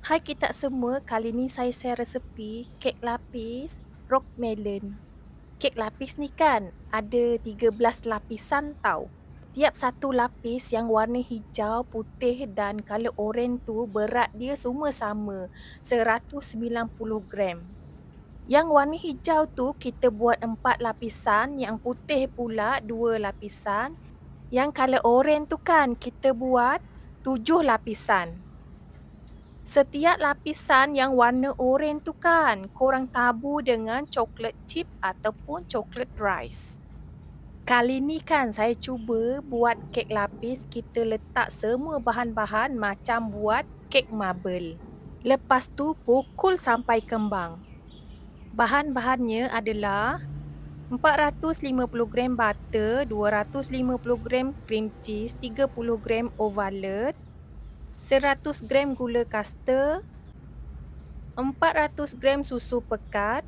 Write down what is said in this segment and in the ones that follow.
Hai kita semua, kali ni saya share resepi kek lapis rock melon. Kek lapis ni kan ada 13 lapisan tau. Tiap satu lapis yang warna hijau, putih dan color oranye tu berat dia semua sama, 190 gram. Yang warna hijau tu kita buat 4 lapisan, yang putih pula 2 lapisan. Yang color oranye tu kan kita buat 7 lapisan. Setiap lapisan yang warna oranye tu kan, korang tabur dengan coklat chip ataupun coklat rice. Kali ni kan saya cuba buat kek lapis, kita letak semua bahan-bahan macam buat kek marble. Lepas tu pukul sampai kembang. Bahan-bahannya adalah 450 gram butter, 250 gram cream cheese, 30 gram ovalet, 100 gram gula kasta, 400 gram susu pekat,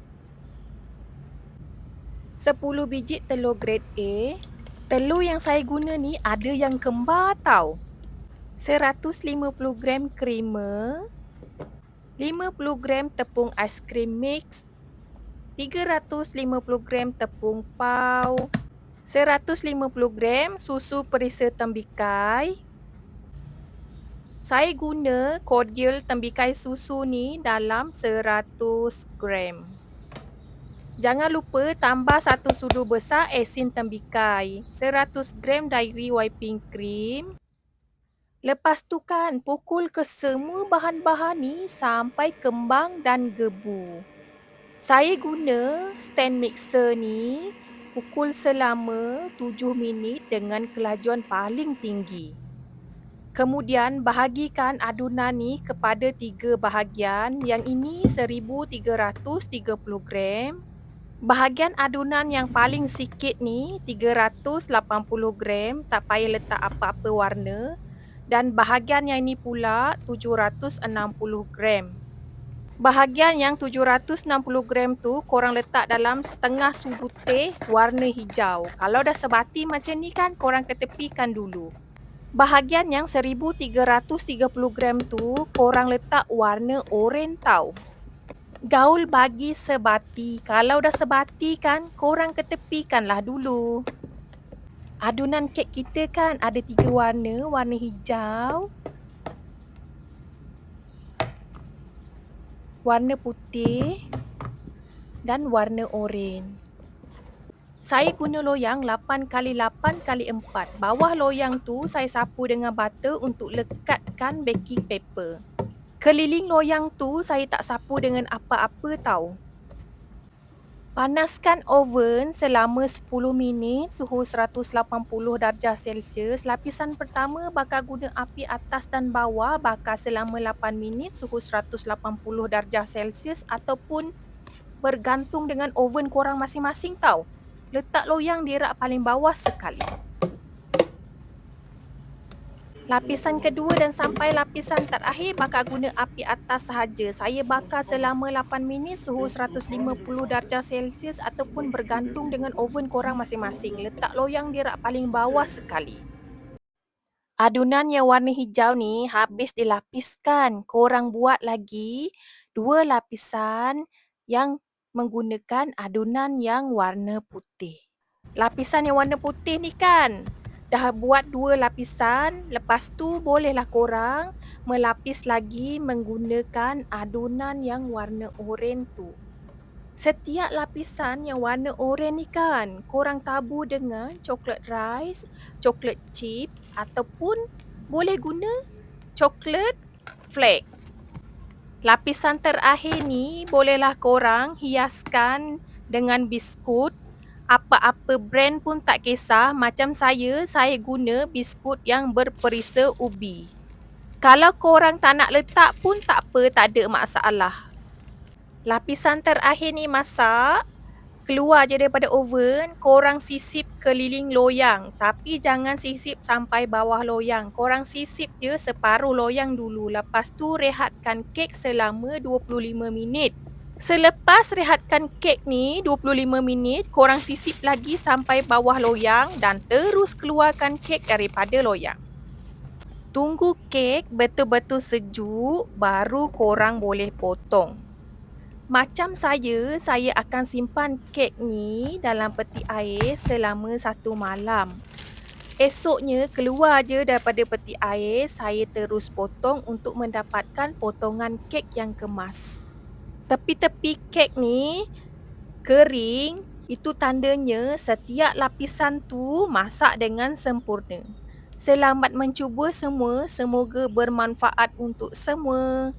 10 biji telur grade A. Telur yang saya guna ni ada yang kembar tau. 150 gram creamer, 50 gram tepung aiskrim mix, 350 gram tepung pau, 150 gram susu perisa tembikai. Saya guna cordial tembikai susu ni dalam 100 gram. Jangan lupa tambah 1 sudu besar asin tembikai, 100 gram dairy whipping cream. Lepas tu kan pukul ke semua bahan-bahan ni sampai kembang dan gebu. Saya guna stand mixer ni, pukul selama 7 minit dengan kelajuan paling tinggi. Kemudian bahagikan adunan ni kepada 3 bahagian. Yang ini 1330 gram. Bahagian adunan yang paling sikit ni 380 gram, tak payah letak apa-apa warna. Dan bahagian yang ini pula 760 gram. Bahagian yang 760 gram tu korang letak dalam setengah sudu teh warna hijau. Kalau dah sebati macam ni kan korang ketepikan dulu. Bahagian yang 1330 gram tu korang letak warna oranye tau. Gaul bagi sebati. Kalau dah sebati kan korang ketepikanlah dulu. Adunan kek kita kan ada 3 warna. Warna hijau, warna putih dan warna oranye. Saya guna loyang 8x8x4. Bawah loyang tu saya sapu dengan butter untuk lekatkan baking paper. Keliling loyang tu saya tak sapu dengan apa-apa tau. Panaskan oven selama 10 minit, suhu 180 darjah Celsius. Lapisan pertama bakar guna api atas dan bawah, bakar selama 8 minit, suhu 180 darjah Celsius ataupun bergantung dengan oven korang masing-masing tau. Letak loyang di rak paling bawah sekali. Lapisan kedua dan sampai lapisan terakhir bakar guna api atas sahaja. Saya bakar selama 8 minit, suhu 150 darjah Celsius ataupun bergantung dengan oven korang masing-masing. Letak loyang di rak paling bawah sekali. Adunan yang warna hijau ni habis dilapiskan. Korang buat lagi 2 lapisan yang menggunakan adunan yang warna putih. Lapisan yang warna putih ni kan dah buat 2 lapisan. Lepas tu bolehlah korang melapis lagi menggunakan adunan yang warna oranye tu. Setiap lapisan yang warna oranye ni kan korang tabur dengan coklat rice, coklat chip ataupun boleh guna coklat flake. Lapisan terakhir ni bolehlah korang hiaskan dengan biskut. Apa-apa brand pun tak kisah. Macam saya guna biskut yang berperisa ubi. Kalau korang tak nak letak pun tak apa, tak ada masalah. Lapisan terakhir ni masak. Keluar je daripada oven, korang sisip keliling loyang. Tapi jangan sisip sampai bawah loyang. Korang sisip je separuh loyang dulu. Lepas tu rehatkan kek selama 25 minit. Selepas rehatkan kek ni 25 minit, korang sisip lagi sampai bawah loyang dan terus keluarkan kek daripada loyang. Tunggu kek betul-betul sejuk, baru korang boleh potong. Macam saya akan simpan kek ni dalam peti air selama 1 malam. Esoknya keluar je daripada peti air, saya terus potong untuk mendapatkan potongan kek yang kemas. Tepi-tepi kek ni kering, itu tandanya setiap lapisan tu masak dengan sempurna. Selamat mencuba semua, semoga bermanfaat untuk semua.